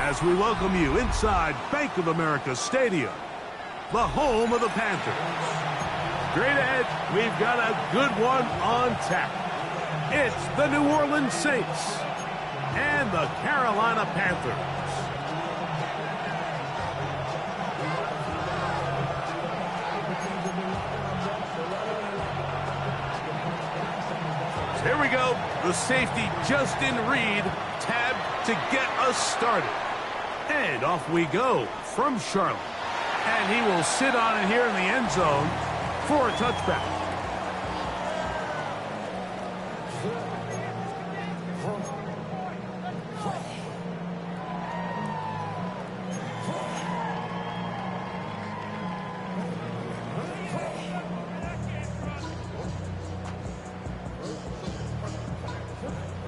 as we welcome you inside Bank of America Stadium, the home of the Panthers. Straight ahead, we've got a good one on tap. It's the New Orleans Saints and the Carolina Panthers. Here we go. The safety just in read, tabbed to get us started. And off we go from Charlotte. And he will sit on it here in the end zone for a touchback.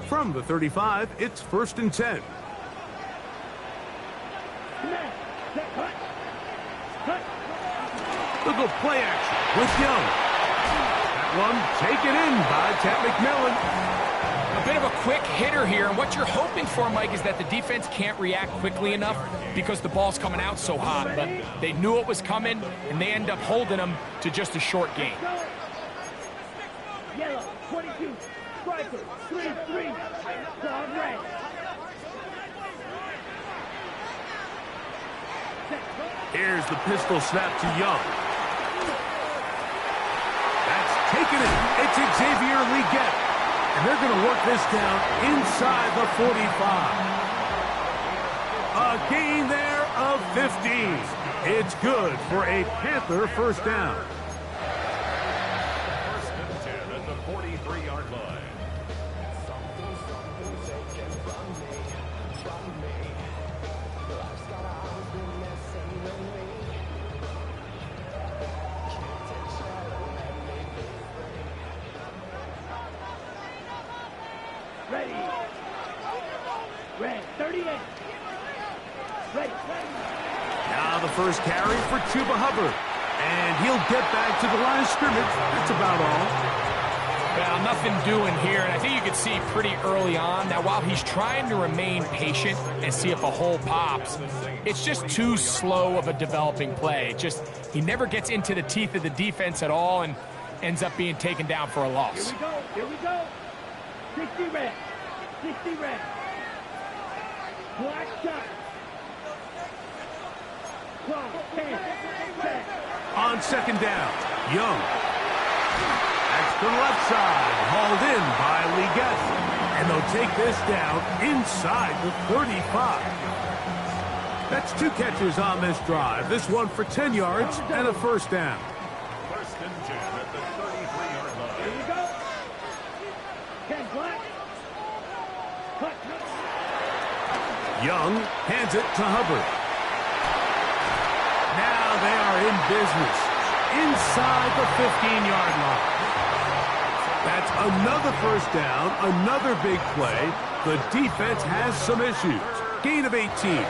From the 35, it's 1st and 10. Look at play action with Young. That one taken in by Ted McMillan. A bit of a quick hitter here, and what you're hoping for, Mike, is that the defense can't react quickly enough because the ball's coming out so hot. But they knew it was coming, and they end up holding them to just a short gain. Yellow, 22, striker, 3-3, dog red. Here's the pistol snap to Young. That's taken in. It's Xavier Leggett. And they're going to work this down inside the 45. A gain there of 15. It's good for a Panther first down. 1st and 10 at the 43-yard line. Ready. Red, 38. Ready. Now the first carry for Chuba Hubbard. And he'll get back to the line of scrimmage. That's about all. Well, nothing doing here, and I think you could see pretty early on that while he's trying to remain patient and see if a hole pops, it's just too slow of a developing play. He never gets into the teeth of the defense at all and ends up being taken down for a loss. Here we go. 60 red. 60 red. Black shot. Clock, 10. On 2nd down, Young. That's to the left side, hauled in by Leggett. And they'll take this down inside the 35. That's 2 catches on this drive. This one for 10 yards and a first down. 1st and 10 at the 33-yard line. Here we go. 10 black. Cut. Young hands it to Hubbard. Now they are in business inside the 15-yard line. That's another first down, another big play. The defense has some issues. Gain of 18. 1st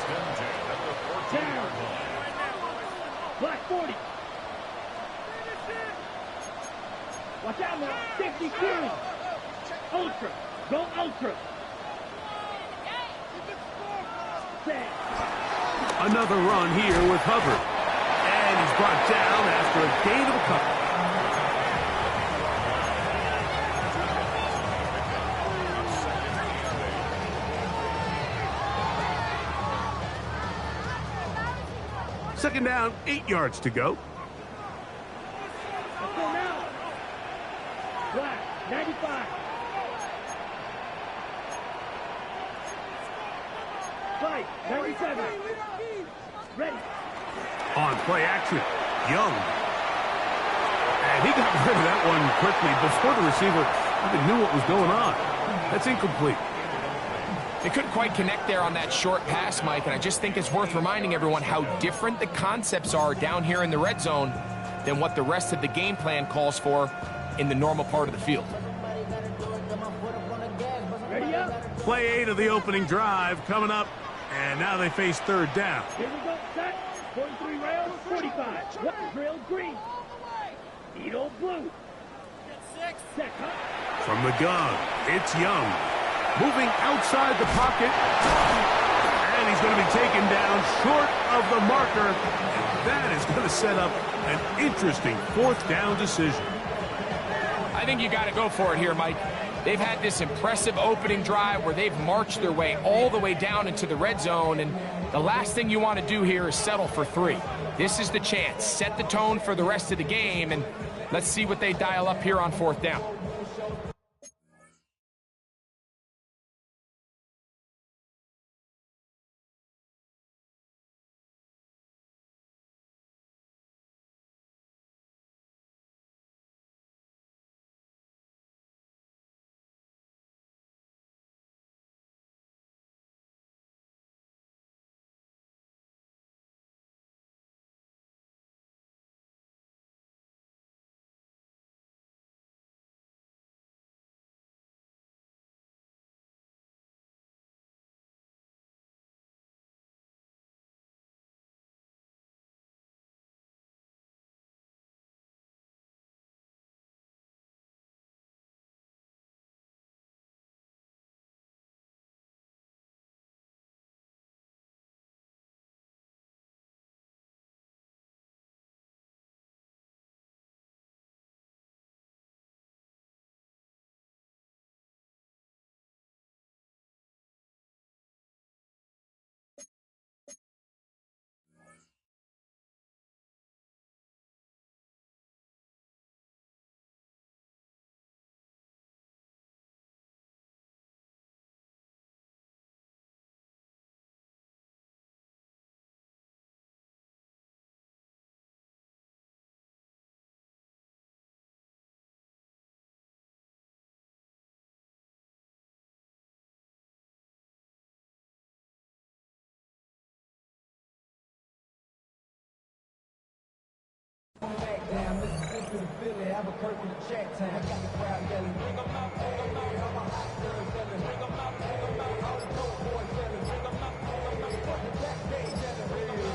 and 10 at the 14-yard line. Black 40. Watch out now. 52. Ultra. Go ultra. Set. Another run here with Hubbard. And he's brought down after a gain of a couple. Second down, 8 yards to go. Let's go now. Black, 95. Fight, 97. Ready. On play action, Young. And he got rid of that one quickly before the receiver even knew what was going on. That's incomplete. They couldn't quite connect there on that short pass, Mike, and I just think it's worth reminding everyone how different the concepts are down here in the red zone than what the rest of the game plan calls for in the normal part of the field. Ready up. Play 8 of the opening drive coming up, and now they face 3rd down. Here we go. Set. 43 rails, 45. What? Rail green. Needle blue. Set. From the gun, it's Young. Moving outside the pocket. is going to be taken down short of the marker, and that is going to set up an interesting fourth down decision. I think you got to go for it here, Mike. They've had this impressive opening drive where they've marched their way all the way down into the red zone, and the last thing you want to do here is settle for 3. This is the chance. Set the tone for the rest of the game, and let's see what they dial up here on fourth down.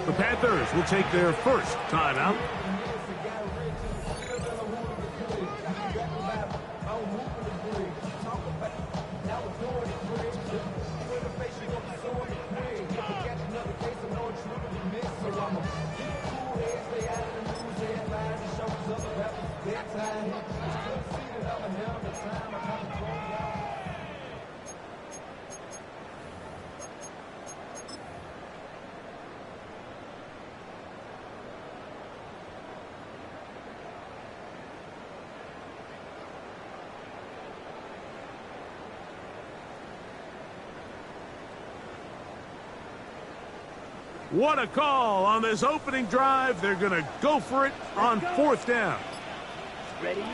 The Panthers will take their first timeout. What a call on this opening drive. They're going to go for it on fourth down. Ready?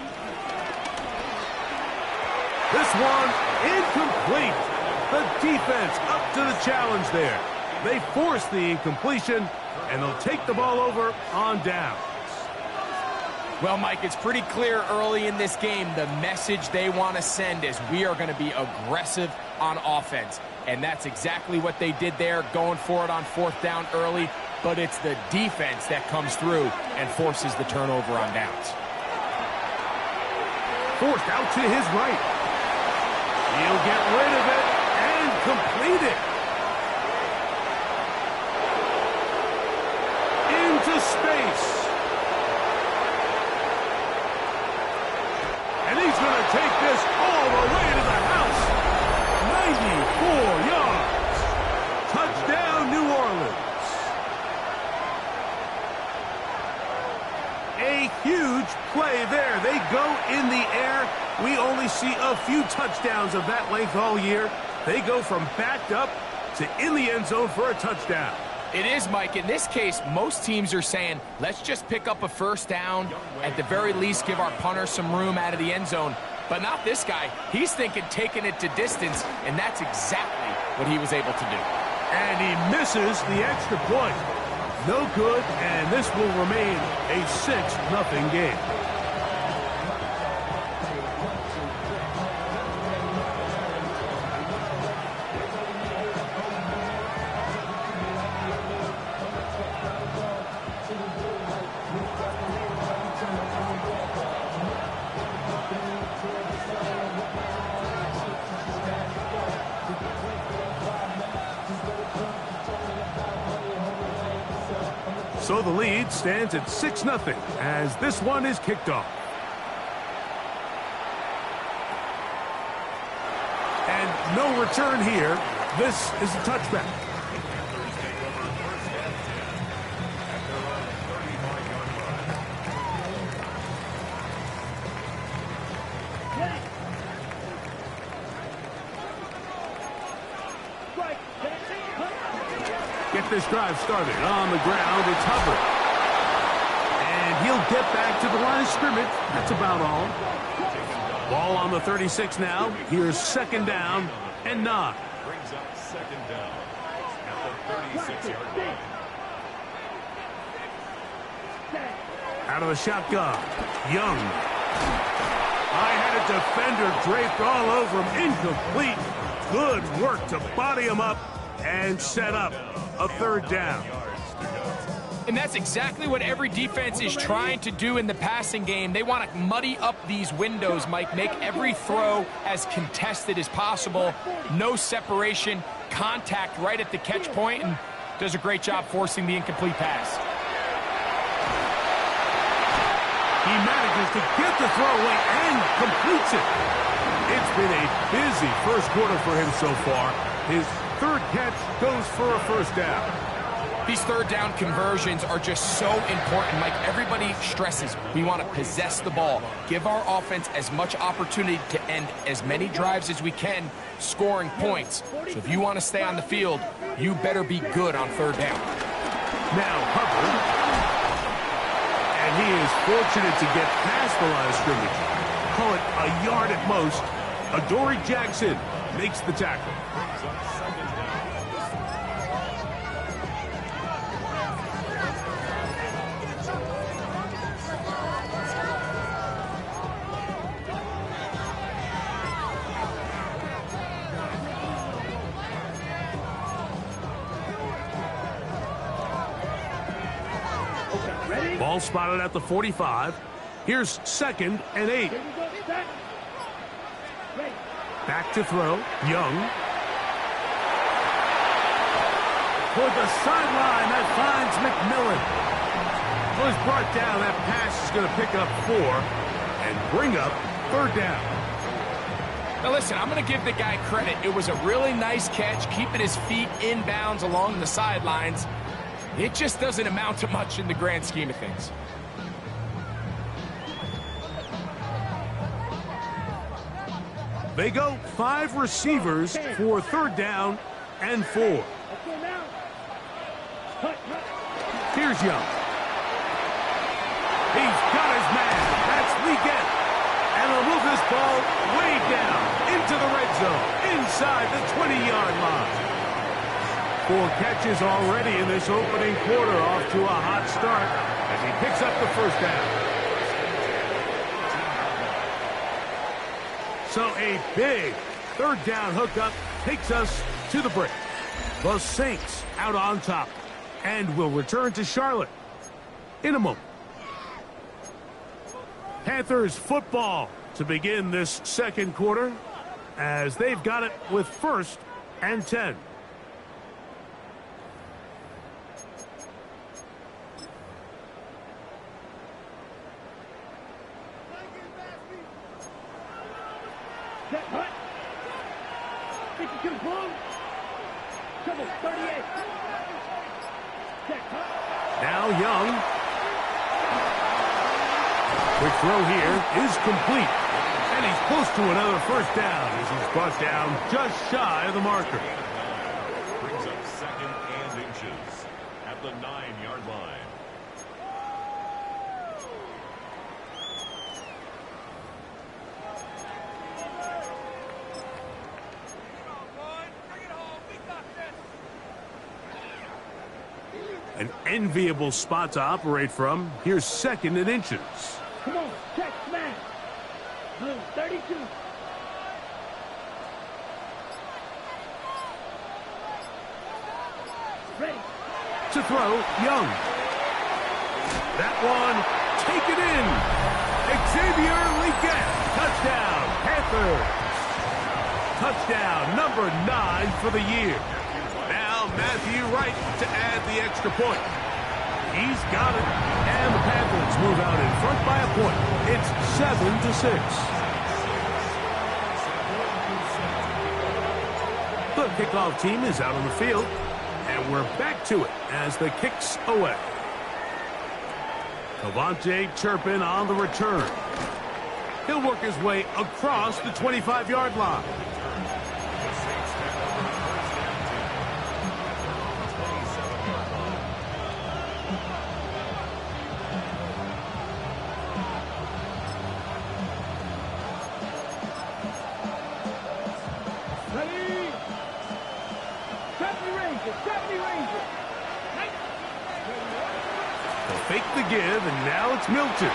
This one incomplete. The defense up to the challenge there. They force the incompletion, and they'll take the ball over on down. Well, Mike, it's pretty clear early in this game the message they want to send is we are going to be aggressive on offense. And that's exactly what they did there, going for it on fourth down early. But it's the defense that comes through and forces the turnover on downs. Forced out to his right. He'll get rid of it and complete it. Into space. And he's going to take this all the way to the house. 94 yards. Touchdown, New Orleans. A huge play there. They go in the air. We only see a few touchdowns of that length all year. They go from backed up to in the end zone for a touchdown. It is, Mike. In this case, most teams are saying, let's just pick up a first down. At the very least, give our punter some room out of the end zone. But not this guy. He's thinking taking it to distance, and that's exactly what he was able to do. And he misses the extra point. No good, and this will remain a 6-0 game. So the lead stands at 6-0 as this one is kicked off. And no return here. This is a touchback. Get this drive started on the ground. It's Hubbard. And he'll get back to the line of scrimmage. That's about all. Ball on the 36 now. Here's 2nd down and 9. Brings up 2nd down at the 36-yard line. Out of the shotgun. Young. I had a defender draped all over him. Incomplete. Good work to body him up and set up a 3rd down. And that's exactly what every defense is trying to do in the passing game. They want to muddy up these windows, Mike, make every throw as contested as possible. No separation, contact right at the catch point, and does a great job forcing the incomplete pass. He manages to get the throw away and completes it. It's been a busy first quarter for him so far. His 3rd catch goes for a 1st down. These 3rd down conversions are just so important, Mike. Everybody stresses we want to possess the ball, give our offense as much opportunity to end as many drives as we can, scoring points. So if you want to stay on the field, you better be good on 3rd down. Now Hubbard. And he is fortunate to get past the line of scrimmage. Call it a yard at most. Adoree Jackson makes the tackle. Ball spotted at the 45. Here's 2nd and 8. Back to throw. Young. Toward the sideline. That finds McMillan. So he's brought down. That pass is going to pick up 4 and bring up 3rd down. Now listen, I'm going to give the guy credit. It was a really nice catch, keeping his feet inbounds along the sidelines. It just doesn't amount to much in the grand scheme of things. They go 5 receivers for 3rd down and 4. Here's Young. He's got his man. That's Leggett. And he'll move this ball way down into the red zone, inside the 20-yard line. 4 catches already in this opening quarter, off to a hot start as he picks up the 1st down. So a big 3rd down hookup takes us to the break. The Saints out on top and will return to Charlotte in a moment. Panthers football to begin this 2nd quarter as they've got it with 1st and 10. Now Young. Quick throw here is complete. And he's close to another 1st down as he's brought down just shy of the marker. Brings up 2nd and inches at the 9-yard line. An enviable spot to operate from. Here's 2nd and inches. Come on, check, smash. Blue, 32. Ready. To throw, Young. That one, taken in. Xavier Leggett. Touchdown, Panthers. Touchdown, number 9 for the year. Now Matthew Wright to add the extra point. He's got it. And the Panthers move out in front by a point. It's 7-6. The kickoff team is out on the field. And we're back to it as the kick's away. Cavante Turpin on the return. He'll work his way across the 25-yard line. Fake the give, and now it's Milton.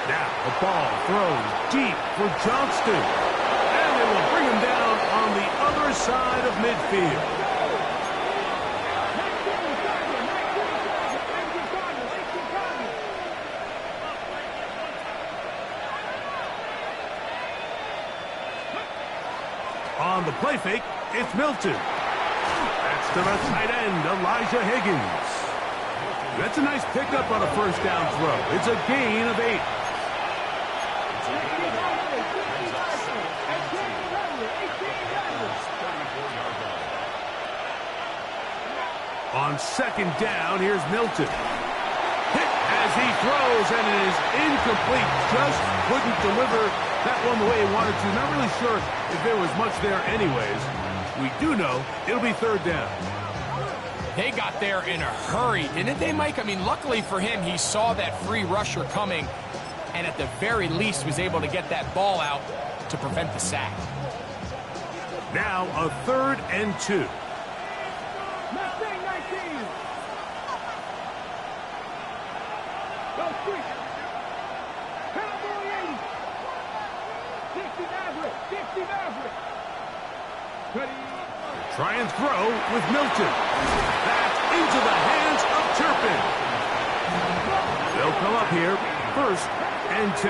Now the ball thrown deep for Johnston. And they will bring him down on the other side of midfield. On the play fake, it's Milton. That's to the tight end, Elijah Higgins. That's a nice pickup on a first down throw. It's a gain of 8. On second down, here's Milton. Hit as he throws, and it is incomplete. Just couldn't deliver that one the way he wanted to. Not really sure if there was much there anyways. We do know it'll be third down. They got there in a hurry, didn't they, Mike? I mean, luckily for him, he saw that free rusher coming and at the very least was able to get that ball out to prevent the sack. Now a 3rd and 2. Try and throw with Milton. That's into the hands of Turpin. They'll come up here, 1st and 10.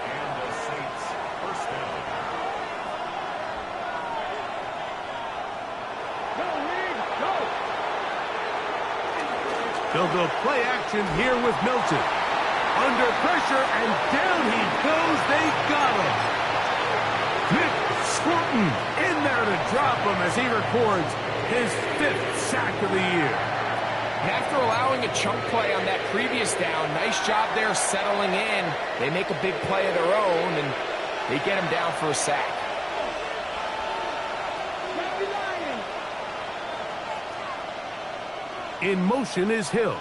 And the Saints first down. They'll go play action here with Milton. Under pressure, and down he goes. They got him. Squirtin in there to drop him as he records his 5th sack of the year. And after allowing a chunk play on that previous down, nice job there settling in. They make a big play of their own, and they get him down for a sack. In motion is Hill.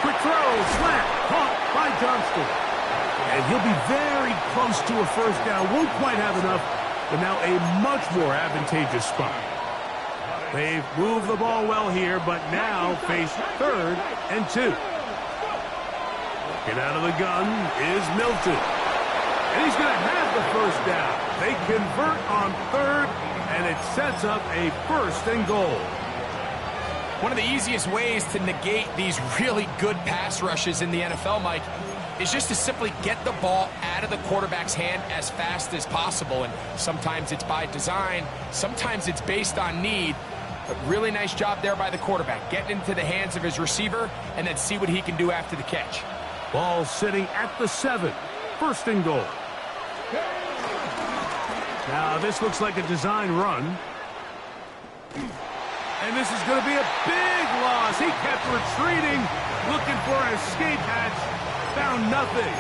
Quick throw, slant, caught by Johnston. And he'll be very close to a first down. Won't quite have enough, but now a much more advantageous spot. They've moved the ball well here, but now face 3rd and 2. Get out of the gun is Milton. And he's going to have the first down. They convert on 3rd, and it sets up a 1st and goal. One of the easiest ways to negate these really good pass rushes in the NFL, Mike, is just to simply get the ball out of the quarterback's hand as fast as possible. And sometimes it's by design, sometimes it's based on need. But really nice job there by the quarterback. Get into the hands of his receiver and then see what he can do after the catch. Ball sitting at the 7. 1st and goal. Now this looks like a design run. And this is going to be a big loss. He kept retreating, looking for an escape hatch. Found nothing,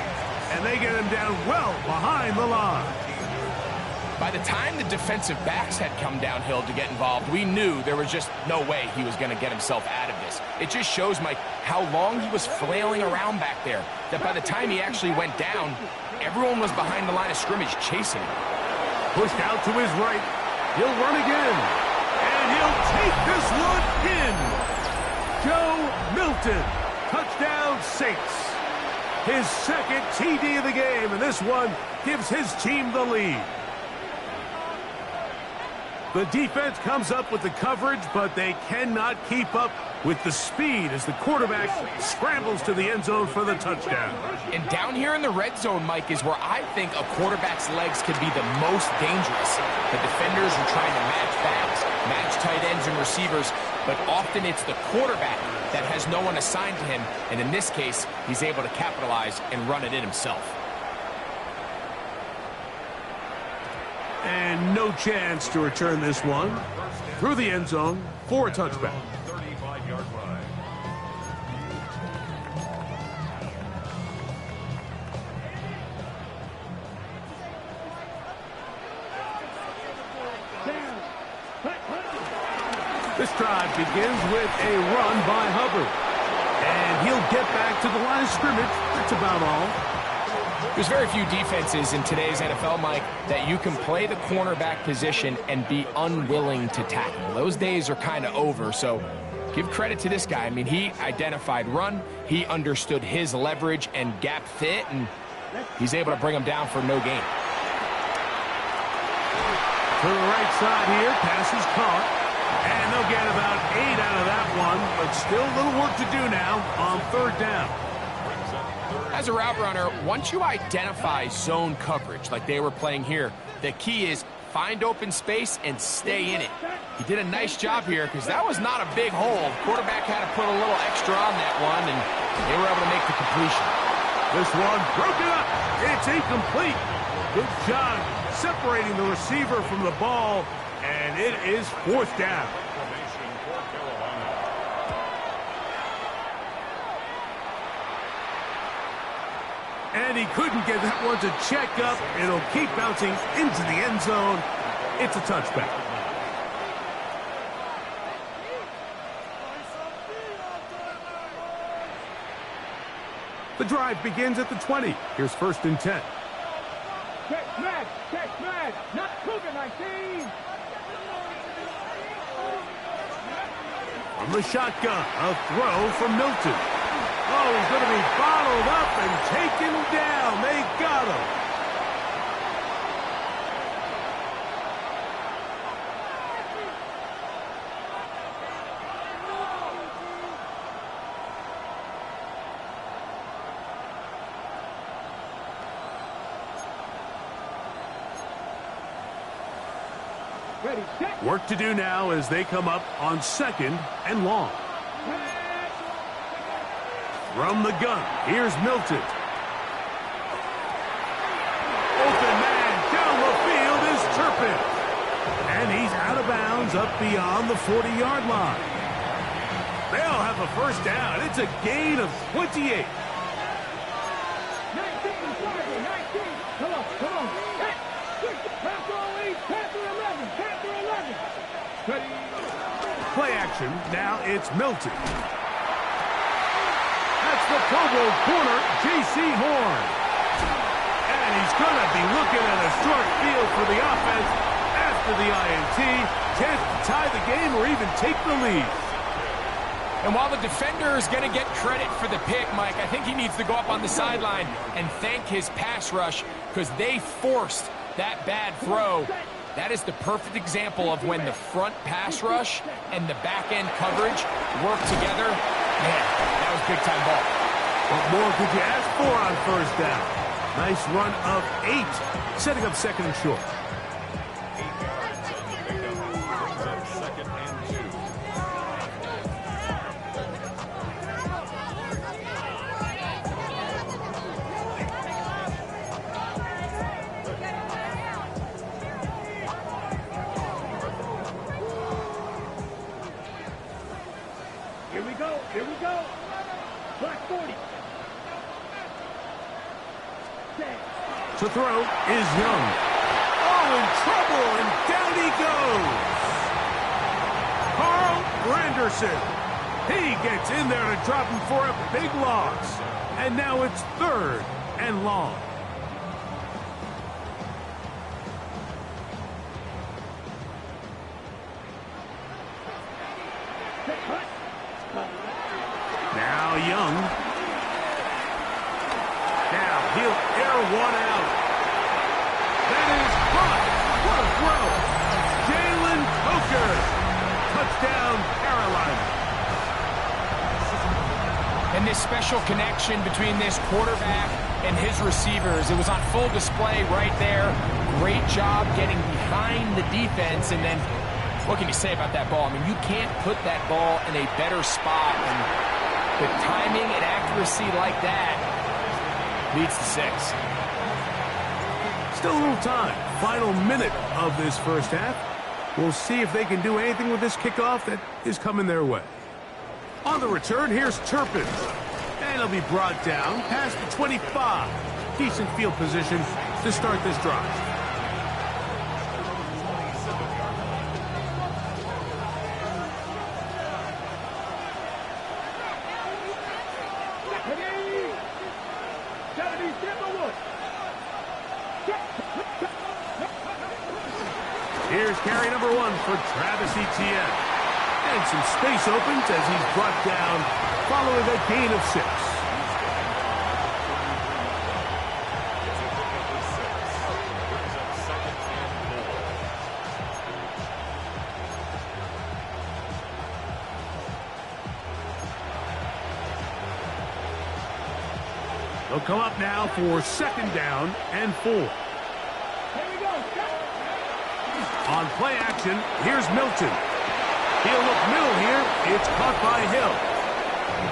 and they get him down well behind the line. By the time the defensive backs had come downhill to get involved, we knew there was just no way he was going to get himself out of this. It just shows, Mike, how long he was flailing around back there, that by the time he actually went down, everyone was behind the line of scrimmage chasing him. Pushed out to his right. He'll run again, and he'll take this one in. Joe Milton, touchdown Saints. His 2nd TD of the game, and this one gives his team the lead. The defense comes up with the coverage, but they cannot keep up with the speed as the quarterback scrambles to the end zone for the touchdown. And down here in the red zone, Mike, is where I think a quarterback's legs can be the most dangerous. The defenders are trying to match backs, match tight ends and receivers, but often it's the quarterback that has no one assigned to him, and in this case, he's able to capitalize and run it in himself. And no chance to return this one through the end zone for a touchback. 35-yard line. This drive begins with a run by Hubbard. And he'll get back to the line of scrimmage. That's about all. There's very few defenses in today's NFL, Mike, that you can play the cornerback position and be unwilling to tackle. Those days are kind of over, so give credit to this guy. I mean, he identified run, he understood his leverage and gap fit, and he's able to bring him down for no gain. To the right side here, pass is caught, and they'll get about 8 out of that one, but still a little work to do now on third down. As a route runner, once you identify zone coverage like they were playing here, the key is find open space and stay in it. He did a nice job here because that was not a big hole. Quarterback had to put a little extra on that one, and they were able to make the completion. This one broken up. It's incomplete. Good job separating the receiver from the ball, and it is fourth down. And he couldn't get that one to check up. It'll keep bouncing into the end zone. It's a touchback. The drive begins at the 20. Here's 1st and 10. Check smash, not Cougar 19. From the shotgun, a throw from Milton. Oh, he's going to be bottled up and taken down. They got him. Ready, set. Work to do now as they come up on 2nd and long. From the gun, here's Milton. Open man down the field is Turpin. And he's out of bounds up beyond the 40-yard line. They'll have a first down. It's a gain of 28. 19, Come on. Panther 11. Ready. Play action. Now it's Milton. That's the Pro Bowl corner, J.C. Horn. And he's going to be looking at a short field for the offense after the INT. Chance to tie the game or even take the lead. And while the defender is going to get credit for the pick, Mike, I think he needs to go up on the sideline and thank his pass rush because they forced that bad throw. That is the perfect example of when the front pass rush and the back-end coverage work together. Man, that was big-time ball. What more could you ask for on first down? Nice run of 8, setting up 2nd and short. 8 yards on the pickup. Brings up 2nd and 2. Here we go. Black 40. To throw is Young. Oh, in trouble, and down he goes. Carl Granderson. He gets in there to drop him for a big loss. And now it's 3rd and long. Now Young. Now he'll air one out. That is caught. What a throw. Jalen Touchdown, Carolina. And this special connection between this quarterback and his receivers, it was on full display right there. Great job getting behind the defense. And then what can you say about that ball? I mean, you can't put that ball in a better spot. And the timing and accuracy like that leads to 6. Still a little time. Final minute of this first half. We'll see if they can do anything with this kickoff that is coming their way. On the return, here's Turpin. And he'll be brought down past the 25. Decent field position to start this drive. Here's carry number 1 for Travis Etienne. And some space opens as he's brought down following a gain of 6. They'll come up now for 2nd down and 4. On play action, here's Milton. He'll look middle here. It's caught by Hill.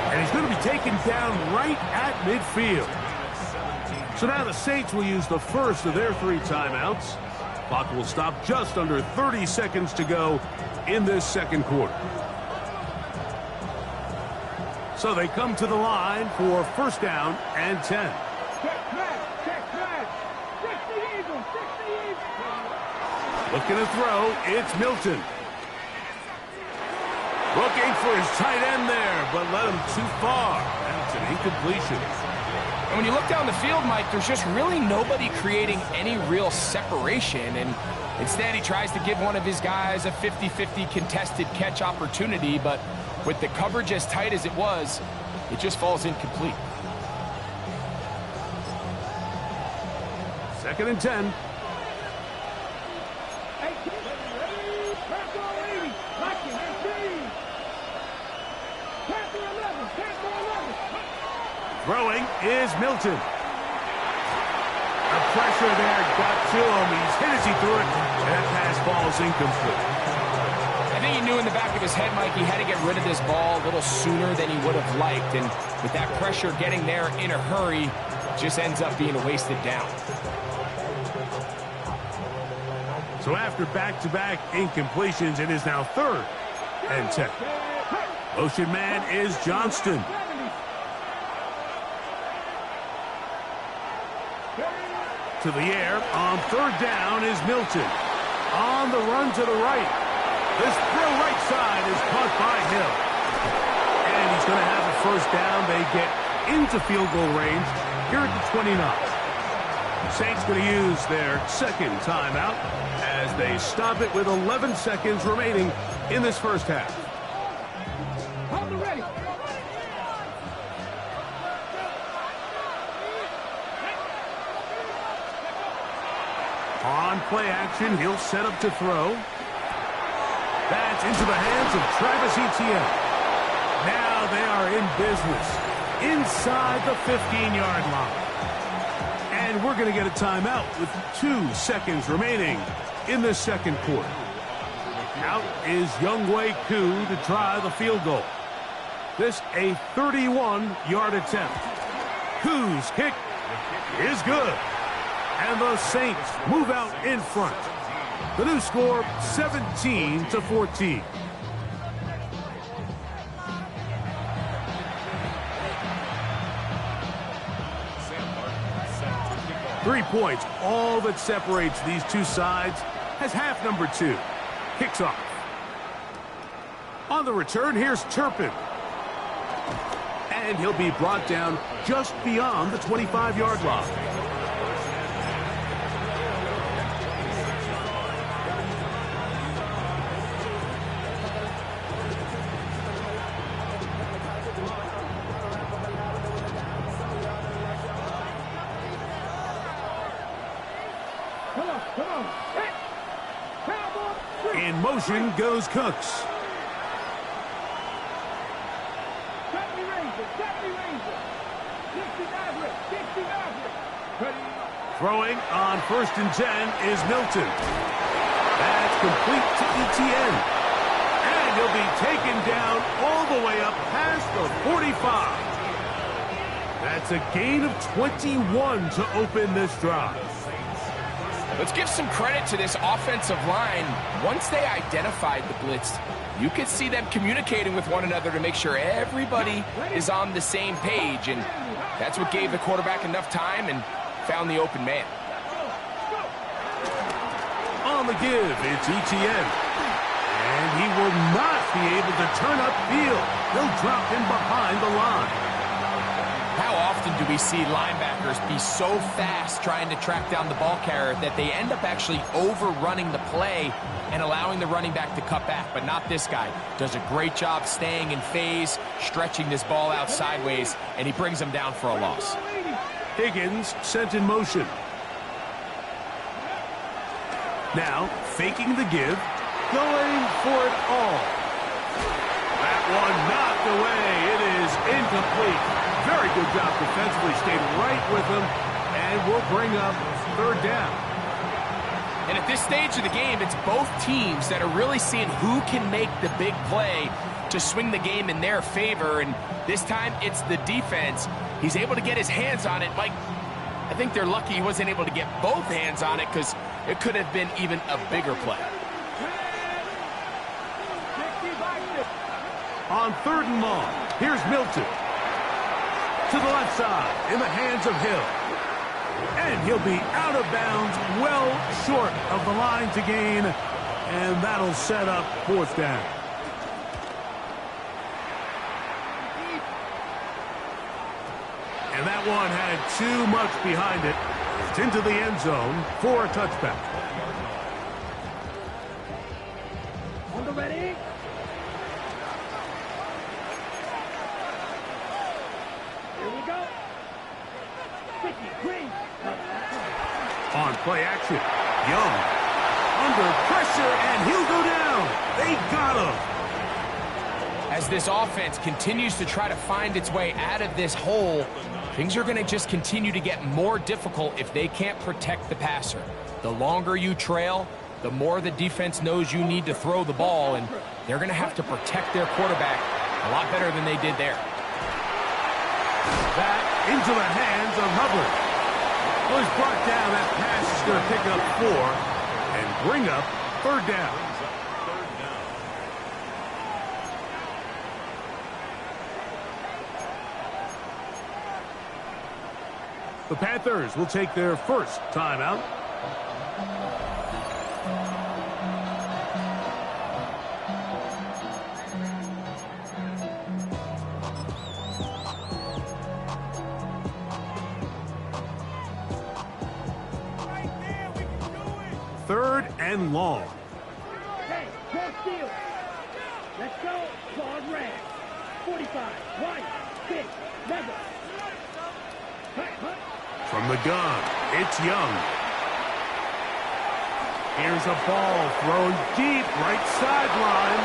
And he's going to be taken down right at midfield. So now the Saints will use the first of their 3 timeouts. Clock will stop just under 30 seconds to go in this second quarter. So they come to the line for 1st down and 10. Looking to throw, it's Milton. Looking for his tight end there, but led him too far. That's an incompletion. And when you look down the field, Mike, there's just really nobody creating any real separation. And instead, he tries to give one of his guys a 50-50 contested catch opportunity. But with the coverage as tight as it was, it just falls incomplete. 2nd and 10. Throwing is Milton. The pressure there got to him. He's hit as he threw it, and that pass falls incomplete. I think he knew in the back of his head, Mike, he had to get rid of this ball a little sooner than he would have liked. And with that pressure getting there in a hurry, just ends up being a wasted down. So after back-to-back incompletions, it is now 3rd and 10. Motion man is Johnston. To the air on 3rd down is Milton. On the run to the right. This throw right side is caught by Hill. And he's going to have a 1st down. They get into field goal range here at the 29. Saints going to use their 2nd timeout as they stop it with 11 seconds remaining in this first half. Hold the ready. On play action, he'll set up to throw. That's into the hands of Travis Etienne. Now they are in business inside the 15-yard line. And we're going to get a timeout with 2 seconds remaining in the second quarter. Out is Younghoe Koo to try the field goal. This a 31-yard attempt. Koo's kick is good. And the Saints move out in front. The new score, 17-14. Three points, all that separates these two sides, as half number 2 kicks off. On the return, here's Turpin. And he'll be brought down just beyond the 25-yard line. In motion goes Cooks. Throwing on 1st and 10 is Milton. That's complete to ETN. And he'll be taken down all the way up past the 45. That's a gain of 21 to open this drive. Let's give some credit to this offensive line. Once they identified the blitz, you could see them communicating with one another to make sure everybody is on the same page, and that's what gave the quarterback enough time and found the open man. On the give, it's ETN. And he will not be able to turn upfield. They'll drop him behind the line. How often do we see linebackers be so fast trying to track down the ball carrier that they end up actually overrunning the play and allowing the running back to cut back? But not this guy. Does a great job staying in phase, stretching this ball out sideways, and he brings him down for a loss. Higgins sent in motion. Now, faking the give, going for it all. That one knocked away. It is incomplete. Very good job defensively. Stayed right with him, and will bring up 3rd down. And at this stage of the game, it's both teams that are really seeing who can make the big play to swing the game in their favor, and this time it's the defense. He's able to get his hands on it. Mike, I think they're lucky he wasn't able to get both hands on it because it could have been even a bigger play. On 3rd and long, here's Milton. To the left side, in the hands of Hill. And he'll be out of bounds, well short of the line to gain. And that'll set up 4th down. And that one had too much behind it. It's into the end zone for a touchback. On the ready. Here we go. Green. On play action, Young under pressure, and he'll go down. They got him. As this offense continues to try to find its way out of this hole, things are going to just continue to get more difficult if they can't protect the passer. The longer you trail, the more the defense knows you need to throw the ball, and they're going to have to protect their quarterback a lot better than they did there. That into the hands of Hubbard. Well, he's brought down. That pass is going to pick up 4 and bring up 3rd down. The Panthers will take their first timeout. Third and long. Hey, cross field. Let's go. Claude red. 45. White. 6. Level. From the gun, it's Young. Here's a ball thrown deep right sideline.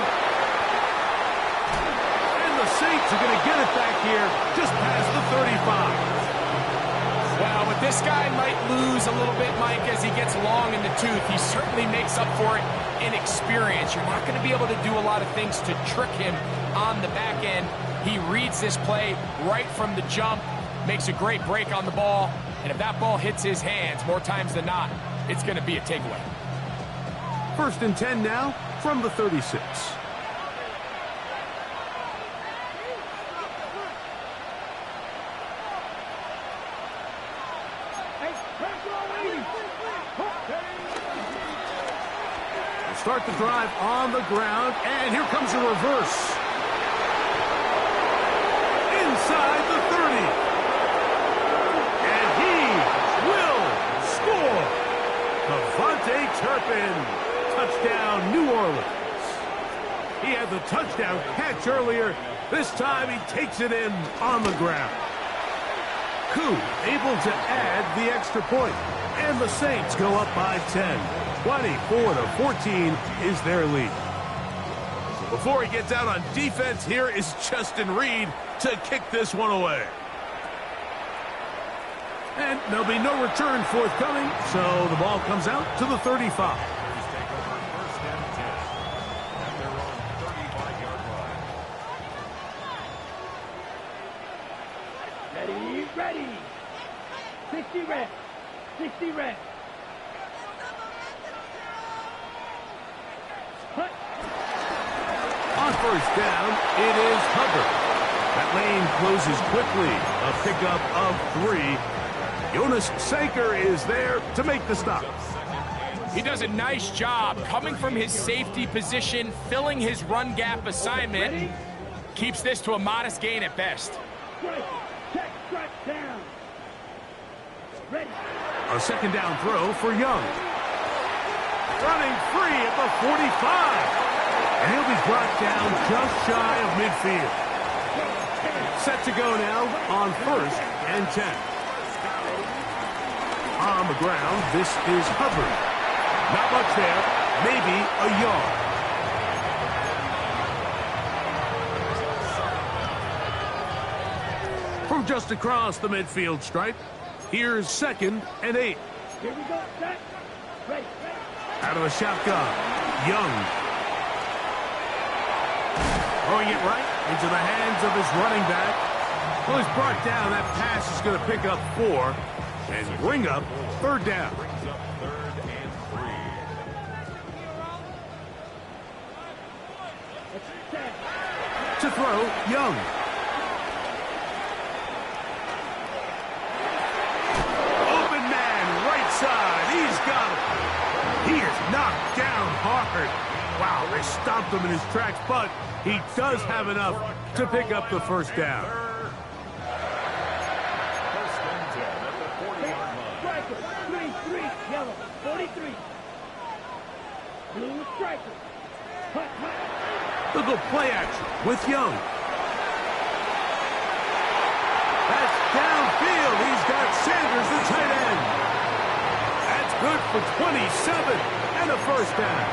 And the Saints are going to get it back here just past the 35. Well, but this guy might lose a little bit, Mike, as he gets long in the tooth. He certainly makes up for it in experience. You're not going to be able to do a lot of things to trick him on the back end. He reads this play right from the jump, makes a great break on the ball, and if that ball hits his hands more times than not, it's going to be a takeaway. 1st and 10 now from the 36. Start the drive on the ground, and here comes a reverse. Inside the 30. And he will score. Devontae Turpin. Touchdown, New Orleans. He had the touchdown catch earlier. This time he takes it in on the ground. Koo able to add the extra point. And the Saints go up by 10. 24-14 is their lead. Before he gets out on defense, here is Justin Reed to kick this one away. And there'll be no return forthcoming, so the ball comes out to the 35. Ready. 60 reps. 60 reps. Hut. On first down, it is Hubbard. That lane closes quickly. A pickup of 3. Jonas Sanker is there to make the stop. He does a nice job coming from his safety position, filling his run gap assignment. Keeps this to a modest gain at best. Check, strike down. Ready. A second down throw for Young. Running free at the 45. And he'll be brought down just shy of midfield. Set to go now on first and 10. On the ground, this is Hubbard. Not much there, maybe a yard. From just across the midfield stripe, here's second and 8. Here we go, set. Ready. Out of the shotgun, Young. Throwing it right into the hands of his running back. Well, he's brought down. That pass is going to pick up 4 and bring up third down. To throw, Young. Open man, right side. He's got him. He is knocked down hard. Wow, they stopped him in his tracks, but he does have enough to pick up the first down. Striker, 3, yellow, 43. Blue striker. Hut. They'll go play action with Young. That's downfield. He's got Sanders, the tight end. That's good for 27 and a first down.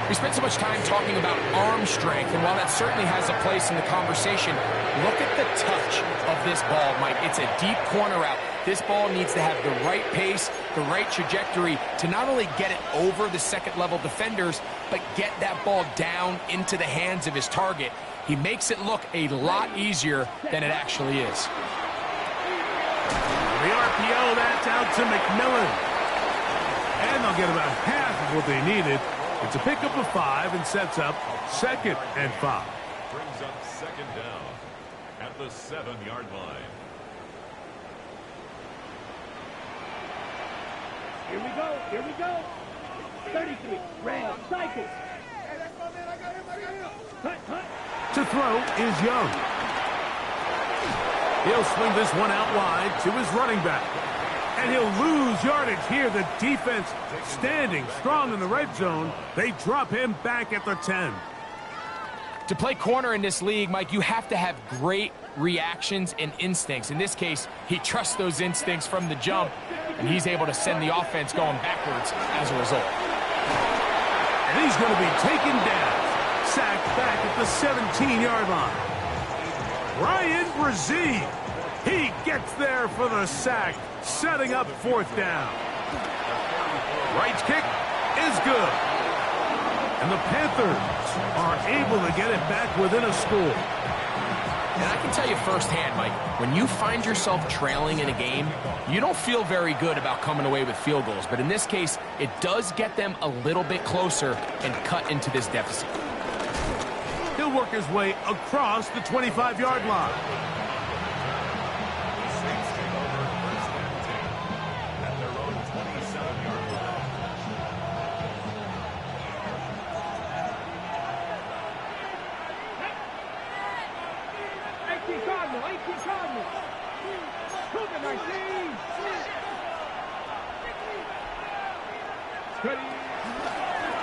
We spent so much time talking about arm strength, and while that certainly has a place in the conversation, look at the touch of this ball, Mike. It's a deep corner route. This ball needs to have the right pace, the right trajectory to not only get it over the second-level defenders, but get that ball down into the hands of his target. He makes it look a lot easier than it actually is. The RPO, that's out to McMillan. And they'll get about half of what they needed. It's a pickup of 5 and sets up second and 5. Brings up second down at the 7-yard line. Here we go. 33, red, cycle. Hut. To throw is Young. He'll swing this one out wide to his running back. And he'll lose yardage here. The defense standing strong in the red zone. They drop him back at the 10. To play corner in this league, Mike, you have to have great reactions and instincts. In this case, he trusts those instincts from the jump, and he's able to send the offense going backwards as a result. And he's going to be taken down. Sacked back at the 17-yard line. Ryan Brzee. He gets there for the sack, setting up fourth down. Right kick is good. And the Panthers are able to get it back within a score. And I can tell you firsthand, Mike, when you find yourself trailing in a game, you don't feel very good about coming away with field goals. But in this case, it does get them a little bit closer and cut into this deficit. He'll work his way across the 25-yard line.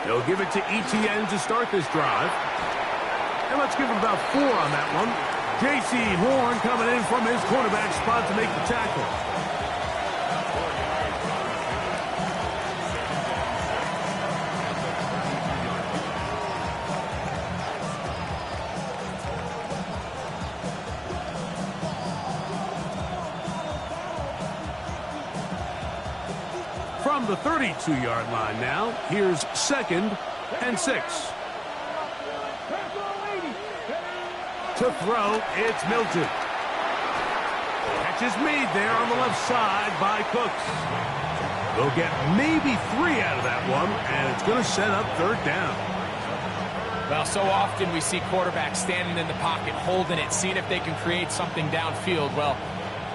They'll give it to ETN to start this drive. And let's give him about 4 on that one. J.C. Horn coming in from his cornerback spot to make the tackle. From the 32-yard line now, here's 2nd and 6. To throw, it's Milton. Catch is made there on the left side by Cooks. They'll get maybe 3 out of that one, and it's going to set up 3rd down. Well, so often we see quarterbacks standing in the pocket, holding it, seeing if they can create something downfield. Well,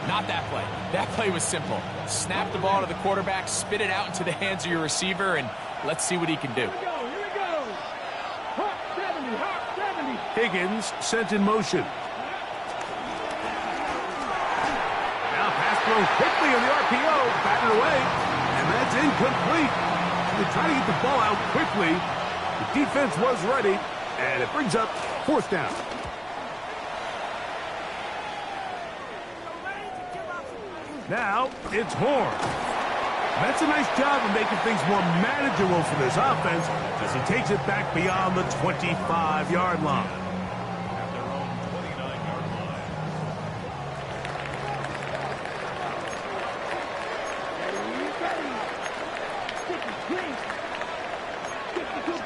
not that play. That play was simple. Snap the ball to the quarterback, spit it out into the hands of your receiver, and let's see what he can do. Here we go. Hot 70, hot 70. Higgins sent in motion. Now pass thrown quickly on the RPO, batted away, and that's incomplete. They try to get the ball out quickly. The defense was ready, and it brings up 4th down. Now it's Horn. That's a nice job of making things more manageable for this offense as he takes it back beyond the 25-yard line. At their own 29-yard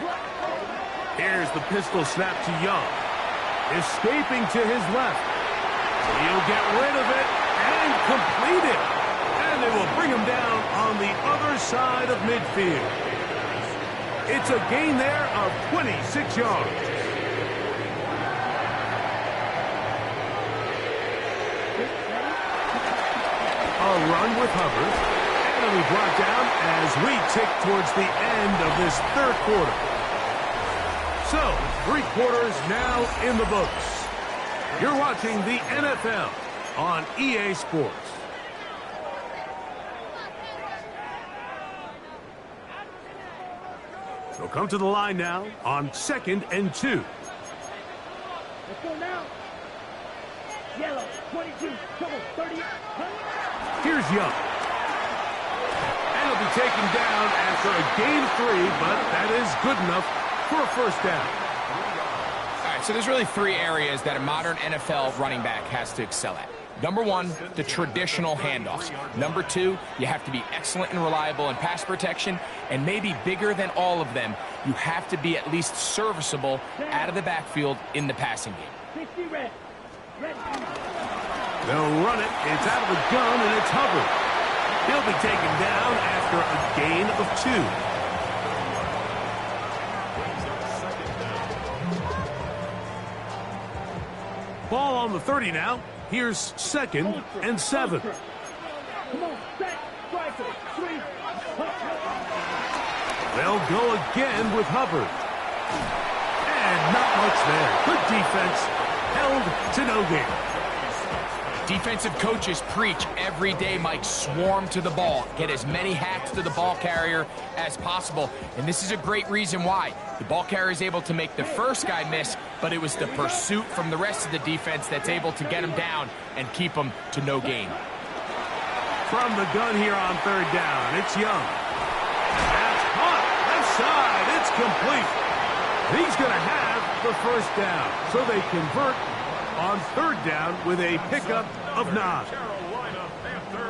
line. Here's the pistol snap to Young. Escaping to his left. He'll get rid of it and complete it. And they will bring him down on the other side of midfield. It's a gain there of 26 yards. A run with Hubbard. And it'll be brought down as we tick towards the end of this 3rd quarter. So, 3 quarters now in the books. You're watching the NFL on EA Sports. So come to the line now on 2nd and 2. Let's go now. Yellow, 22, trouble, 30. Here's Young. And he'll be taken down after a gain of 3, but that is good enough for a 1st down. All right, so there's really 3 areas that a modern NFL running back has to excel at. Number 1, the traditional handoffs. Number 2, you have to be excellent and reliable in pass protection. And maybe bigger than all of them, you have to be at least serviceable out of the backfield in the passing game. 60 red. They'll run it. It's out of the gun, and it's Hubbard. He'll be taken down after a gain of 2. Ball on the 30 now. Here's 2nd and 7. Come on, set, striker, 3. They'll go again with Hubbard. And not much there. Good defense. Held to no gain. Defensive coaches preach every day, Mike, swarm to the ball. Get as many hacks to the ball carrier as possible. And this is a great reason why. The ball carrier is able to make the first guy miss, but it was the pursuit from the rest of the defense that's able to get him down and keep him to no gain. From the gun here on 3rd down, it's Young. That's caught. Left side. It's complete. He's going to have the 1st down. So they convert on 3rd down with a pickup of 9.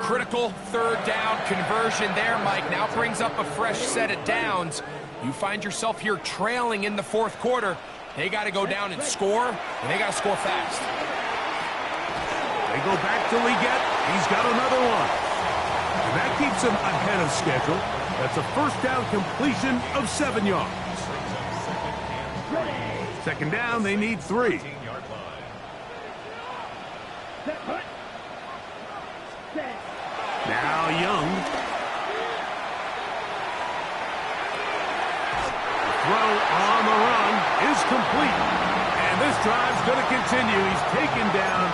Critical 3rd down conversion there, Mike. Now brings up a fresh set of downs. You find yourself here trailing in the 4th quarter. They got to go down and score, and they got to score fast. They go back to Leggett. He's got another one. And that keeps him ahead of schedule. That's a 1st down completion of 7 yards. 2nd down, they need 3. Now Young. The throw on the run is complete. And this drive's going to continue. He's taken down.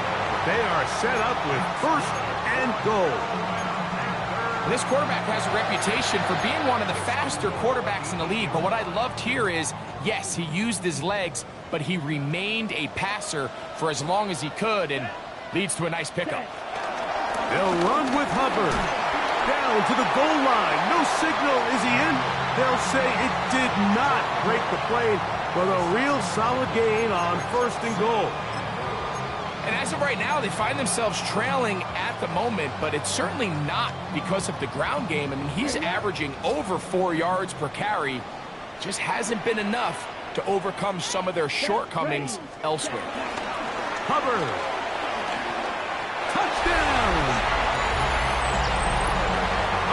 They are set up with 1st and goal. This quarterback has a reputation for being one of the faster quarterbacks in the league. But what I loved here is, yes, he used his legs, but he remained a passer for as long as he could, and leads to a nice pickup. They'll run with Hubbard. Down to the goal line. No signal. Is he in? They'll say it did not break the play, but a real solid gain on 1st and goal. And as of right now, they find themselves trailing at the moment, but it's certainly not because of the ground game. I mean, he's averaging over 4 yards per carry. Just hasn't been enough to overcome some of their shortcomings elsewhere. Hubbard. Touchdown!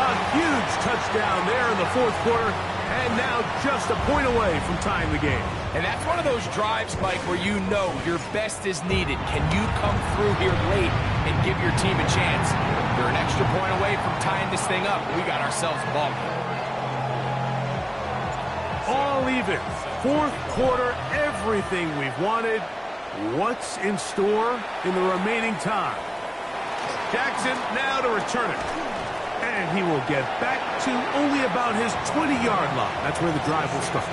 A huge touchdown there in the fourth quarter, and now just a point away from tying the game. And that's one of those drives, Mike, where you know your best is needed. Can you come through here late and give your team a chance? You're an extra point away from tying this thing up. We got ourselves a ball game. All even. Fourth quarter, everything we've wanted. What's in store in the remaining time? Jackson now to return it. And he will get back to only about his 20-yard line. That's where the drive will start.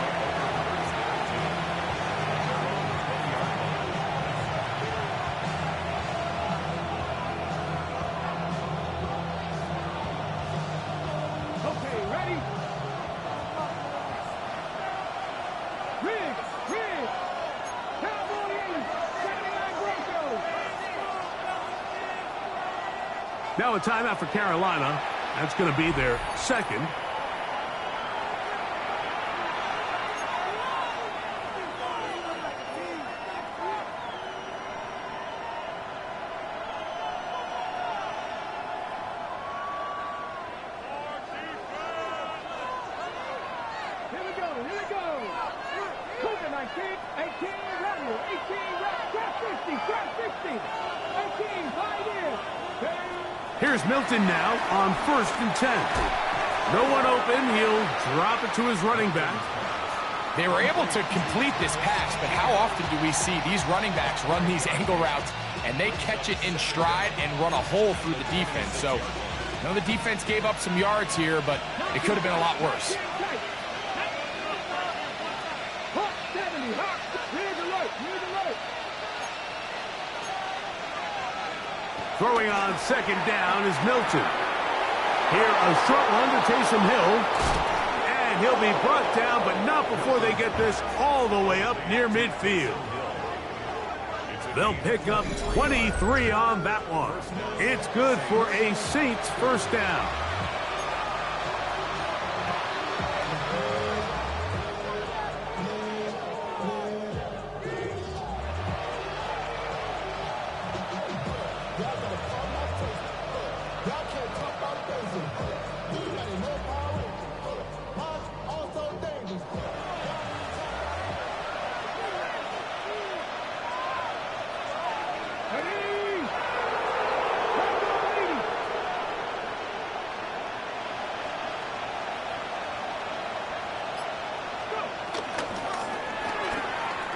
Okay, ready? Rig! Cowboys! 79 Broncos! Now a timeout for Carolina. That's going to be their second. Here we go. Cougar 19, 18, Randall, 18, trap 50, 18, 5 in. Here's Milton now on 1st and 10. No one open. He'll drop it to his running back. They were able to complete this pass, but how often do we see these running backs run these angle routes and they catch it in stride and run a hole through the defense? So, I know the defense gave up some yards here, but it could have been a lot worse. Throwing on 2nd down is Milton. Here, a short one to Taysom Hill. And he'll be brought down, but not before they get this all the way up near midfield. They'll pick up 23 on that one. It's good for a Saints first down.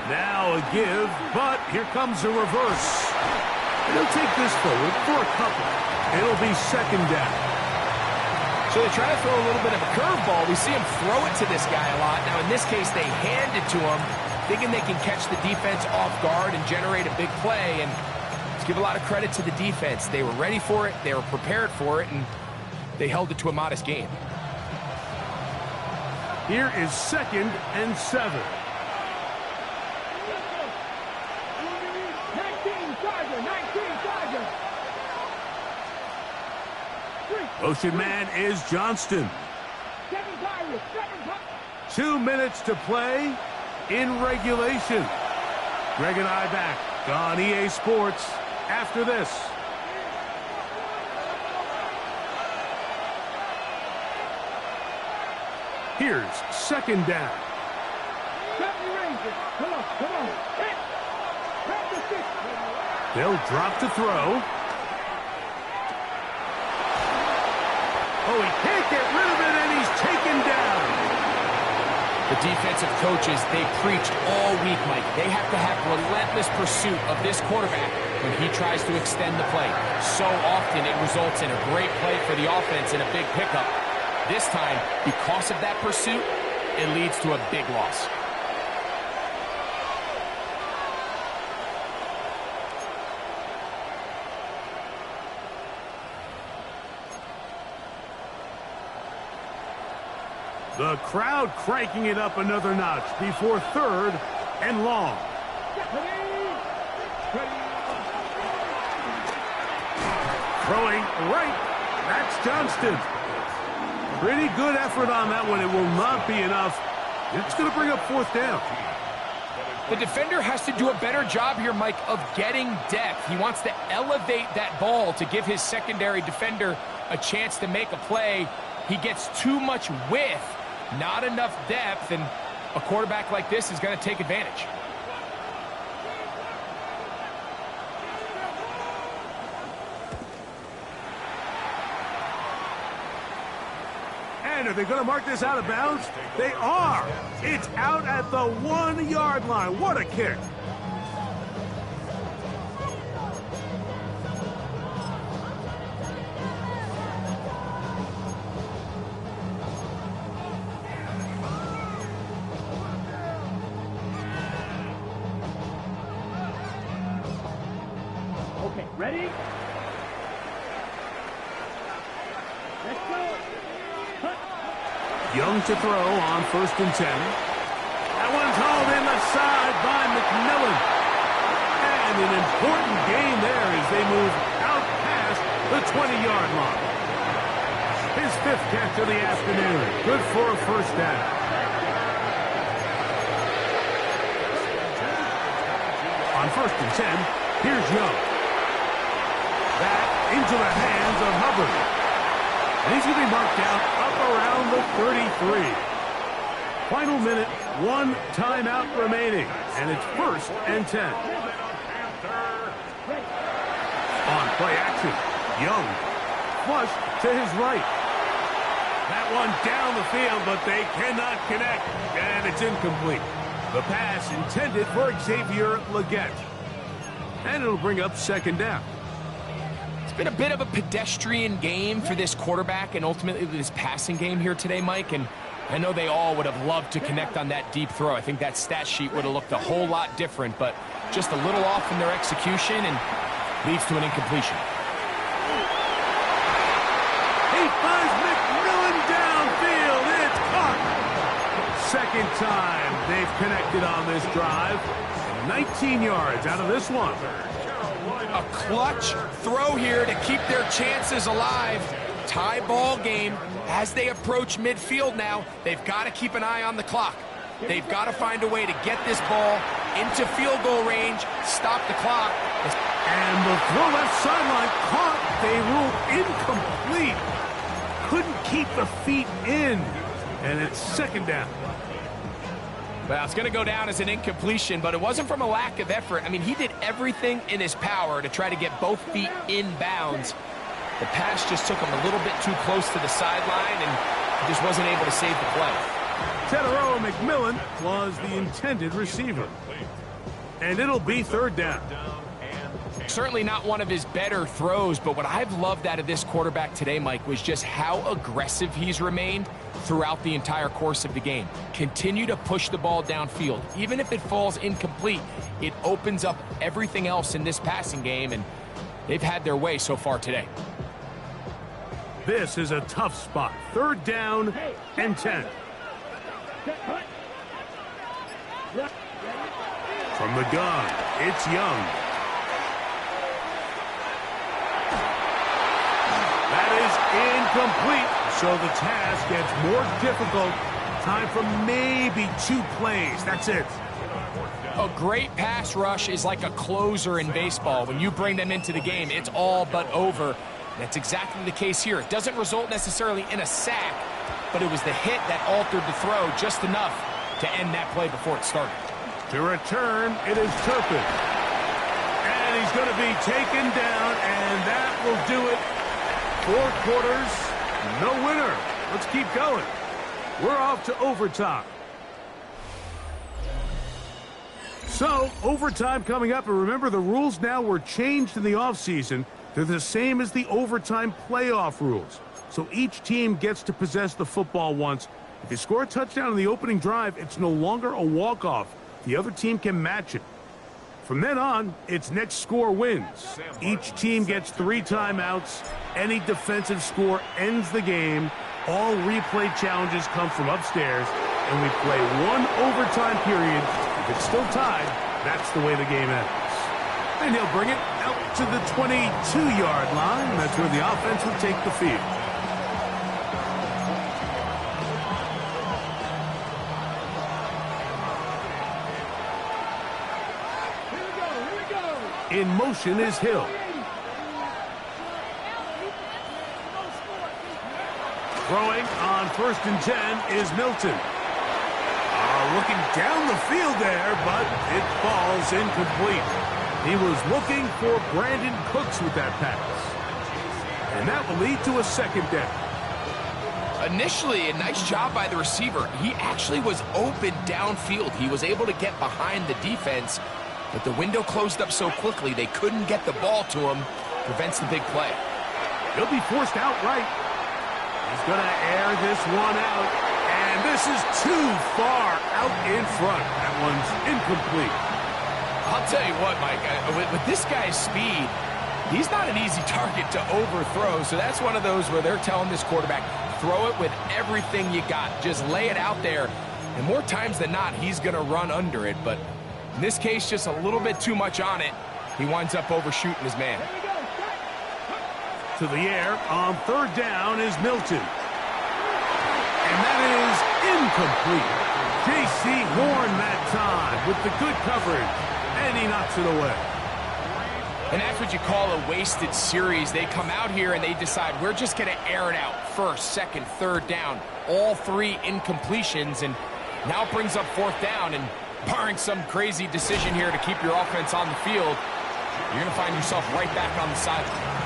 Now a give, but here comes a reverse. They'll take this forward for a couple. It'll be 2nd down. So they try to throw a little bit of a curveball. We see him throw it to this guy a lot. Now, in this case, they hand it to him, thinking they can catch the defense off guard and generate a big play. And let's give a lot of credit to the defense. They were ready for it, they were prepared for it, and they held it to a modest gain. Here is 2nd and 7. Motion man is Johnston. 2 minutes to play in regulation. Greg and I back on EA Sports after this. Here's 2nd down. They'll drop to throw. Oh, he can't get rid of it, and he's taken down. The defensive coaches, they preach all week, Mike. They have to have relentless pursuit of this quarterback when he tries to extend the play. So often it results in a great play for the offense and a big pickup. This time, because of that pursuit, it leads to a big loss. The crowd cranking it up another notch before 3rd and long. Throwing right. That's Johnston. Pretty good effort on that one. It will not be enough. It's going to bring up fourth down. The defender has to do a better job here, Mike, of getting depth. He wants to elevate that ball to give his secondary defender a chance to make a play. He gets too much width, not enough depth, and a quarterback like this is going to take advantage. And are they going to mark this out of bounds? They are. It's out at the 1-yard line. What a kick. Okay, ready? Let's go. Young to throw on 1st and 10. That one's hauled in the side by McMillan. And an important gain there as they move out past the 20-yard line. His 5th catch of the afternoon. Good for a first down. On 1st and 10, here's Young. Back into the hands of Hubbard. And he's going to be marked down up around the 33. Final minute, 1 timeout remaining. And it's 1st and 10. On play action, Young. Flush to his right. That one down the field, but they cannot connect. And it's incomplete. The pass intended for Xavier Legette. And it'll bring up 2nd down. It's been a bit of a pedestrian game for this quarterback and ultimately this passing game here today, Mike. And I know they all would have loved to connect on that deep throw. I think that stat sheet would have looked a whole lot different, but just a little off in their execution and leads to an incompletion. He finds McMillan downfield. It's caught. 2nd time they've connected on this drive. 19 yards out of this one. A clutch throw here to keep their chances alive. Tie ball game as they approach midfield now. They've got to keep an eye on the clock. They've got to find a way to get this ball into field goal range, stop the clock. And the throw left sideline caught. They ruled incomplete. Couldn't keep the feet in. And it's 2nd down. Well, it's going to go down as an incompletion, but it wasn't from a lack of effort. I mean, he did everything in his power to try to get both feet in bounds. The pass just took him a little bit too close to the sideline, and he just wasn't able to save the play. Tetairoa McMillan was the intended receiver. And it'll be 3rd down. Certainly not one of his better throws, but what I've loved out of this quarterback today, Mike, was just how aggressive he's remained throughout the entire course of the game. Continue to push the ball downfield. Even if it falls incomplete, it opens up everything else in this passing game, and they've had their way so far today. This is a tough spot. 3rd down and 10. From the gun, it's Young. That is incomplete, so the task gets more difficult. Time for maybe 2 plays. That's it. A great pass rush is like a closer in baseball. When you bring them into the game, it's all but over. That's exactly the case here. It doesn't result necessarily in a sack, but it was the hit that altered the throw just enough to end that play before it started. To return, it is Turpin. And he's going to be taken down, and that will do it. 4 quarters, no winner. Let's keep going. We're off to overtime. So, overtime coming up, and remember the rules now were changed in the offseason. They're the same as the overtime playoff rules. So each team gets to possess the football once. If you score a touchdown in the opening drive, it's no longer a walk-off. The other team can match it. From then on, it's next score wins. Each team gets 3 timeouts. Any defensive score ends the game. All replay challenges come from upstairs, and we play 1 overtime period. If it's still tied, that's the way the game ends. And he'll bring it out to the 22-yard line. That's where the offense will take the field. In motion is Hill. Throwing on 1st and 10 is Milton. Looking down the field there, but it falls incomplete. He was looking for Brandon Cooks with that pass. And that will lead to a 2nd down. Initially, a nice job by the receiver. He actually was open downfield. He was able to get behind the defense, but the window closed up so quickly they couldn't get the ball to him. Prevents the big play. He'll be forced out right. He's going to air this one out. And this is too far out in front. That one's incomplete. I'll tell you what, Mike, with this guy's speed, he's not an easy target to overthrow. So that's one of those where they're telling this quarterback, throw it with everything you got. Just lay it out there. And more times than not, he's going to run under it. But in this case, just a little bit too much on it. He winds up overshooting his man. To the air on 3rd down is Milton. And that is incomplete. J.C. Horn that time with the good coverage. And he knocks it away. And that's what you call a wasted series. They come out here and they decide, we're just going to air it out. 1st, 2nd, 3rd down. All 3 incompletions. And now it brings up 4th down. And barring some crazy decision here to keep your offense on the field, you're going to find yourself right back on the sideline.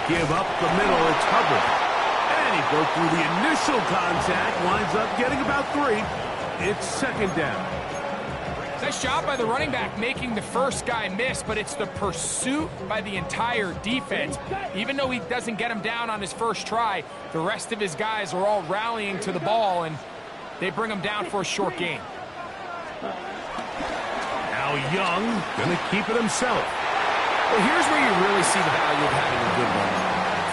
Give up the middle, it's Hubbard. And he broke through the initial contact, winds up getting about 3. It's 2nd down. Nice job by the running back making the first guy miss, but it's the pursuit by the entire defense. Even though he doesn't get him down on his first try, the rest of his guys are all rallying to the ball, and they bring him down for a short gain. Now Young gonna keep it himself. Well, here's where you really see the value of having a good run.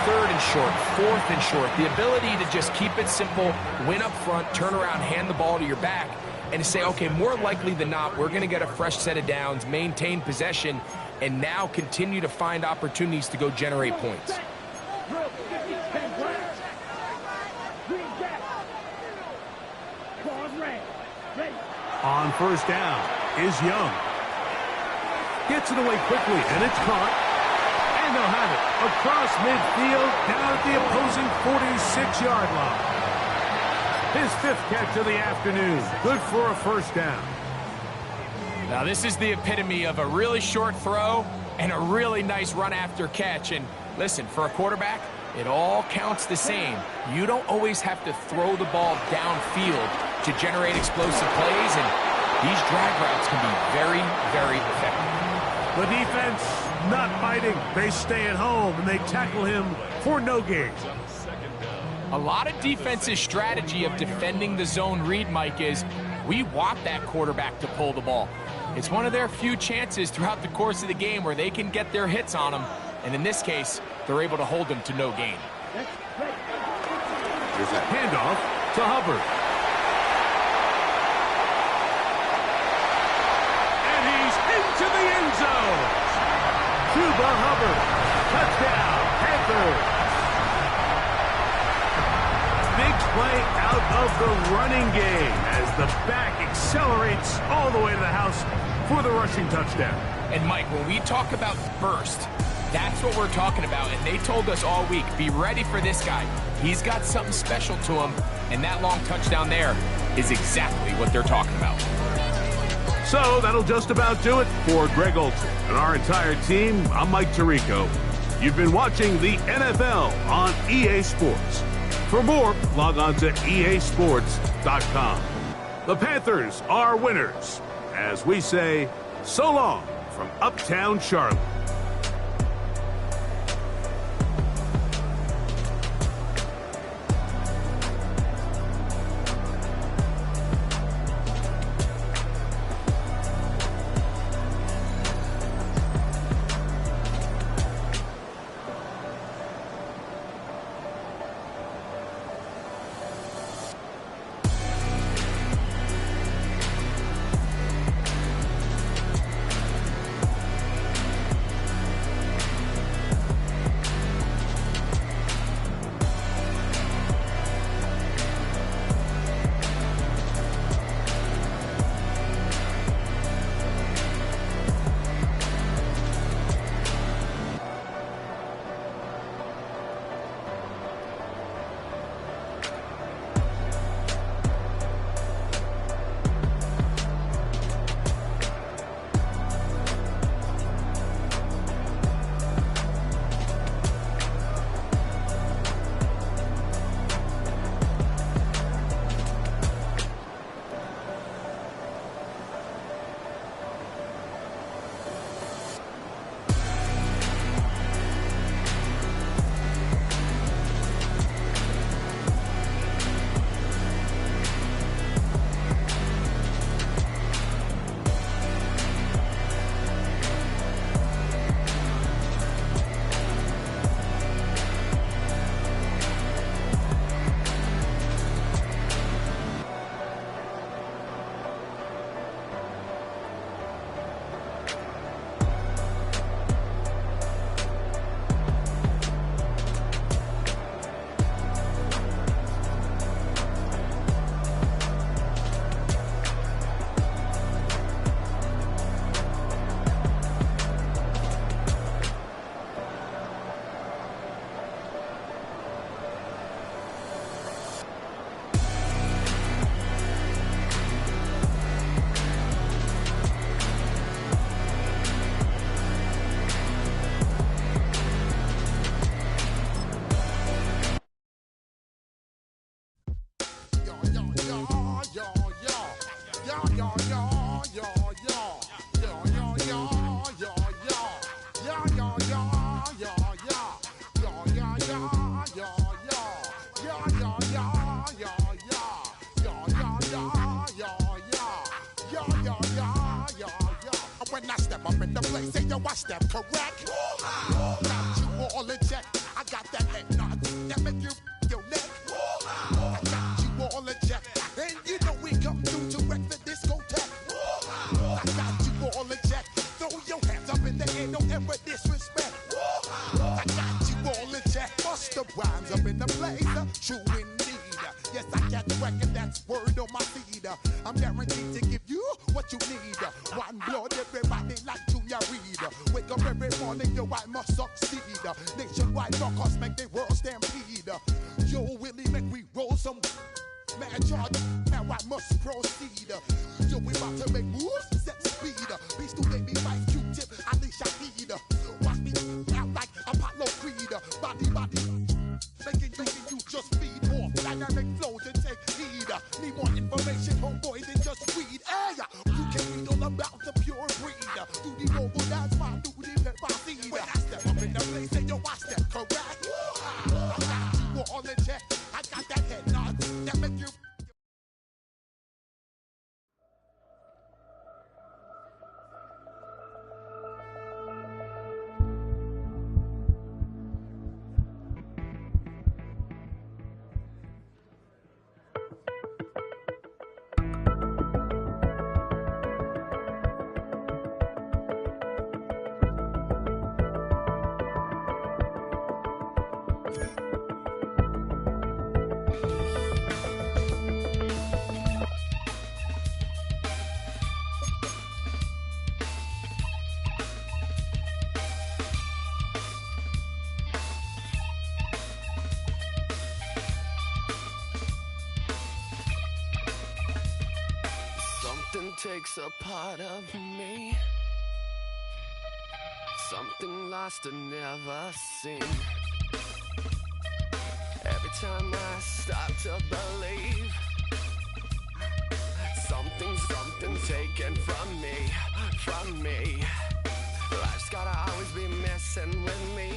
3rd and short, 4th and short. The ability to just keep it simple, win up front, turn around, hand the ball to your back, and to say, okay, more likely than not, we're going to get a fresh set of downs, maintain possession, and now continue to find opportunities to go generate points. On 1st down is Young. Gets it away quickly, and it's caught. And they'll have it across midfield, down at the opposing 46-yard line. His 5th catch of the afternoon. Good for a 1st down. Now, this is the epitome of a really short throw and a really nice run after catch. And listen, for a quarterback, it all counts the same. You don't always have to throw the ball downfield to generate explosive plays, and these drag routes can be very, very effective. The defense not fighting. They stay at home, and they tackle him for no gain. A lot of defense's strategy of defending the zone read, Mike, is we want that quarterback to pull the ball. It's one of their few chances throughout the course of the game where they can get their hits on him, and in this case, they're able to hold him to no gain. Here's a handoff to Hubbard. To the end zone. Cuba Hubbard. Touchdown, Panthers. Big play out of the running game as the back accelerates all the way to the house for the rushing touchdown. And Mike, when we talk about burst, that's what we're talking about. And they told us all week, be ready for this guy. He's got something special to him. And that long touchdown there is exactly what they're talking about. So that'll just about do it for Greg Olson and our entire team. I'm Mike Tirico. You've been watching the NFL on EA Sports. For more, log on to easports.com. The Panthers are winners. As we say, so long from Uptown Charlotte. When I step up in the place, say yo, I step correct. Got you all in check. I got that head nod that make you your neck. I got you all in check, and you know we come through to wreck the discotheque. I got you all in check. Throw your hands up in the air, don't ever disrespect. I got you all in check. Bust the rhymes up in the place, true indeed. Yes, I got the record, that's word on my feed. I'm guaranteed to give you what you need. One blood, everybody like Junior Reed. Wake up every morning, yo, I must succeed. Nationwide knockouts make the world stampede. Yo, Willie, make we roll some mad charge. Now I must proceed. Yo, we about to make moves, set speed. Beast to make me fight Q-tip, Ali Shaheed. Watch me out like Apollo Creed. Body, making you just feed more dynamic flows and take heed. Need more information, homeboy, than just read. Hey, you can read all about the pure breed. Do the noble dance, my do the pepper seed. When I step up in the place, say yo, I step correct. I got you all in check. I got that head nod that make you. Something takes a part of me. Something lost and never seen. Every time I start to believe, something taken from me. Life's gotta always be messing with me.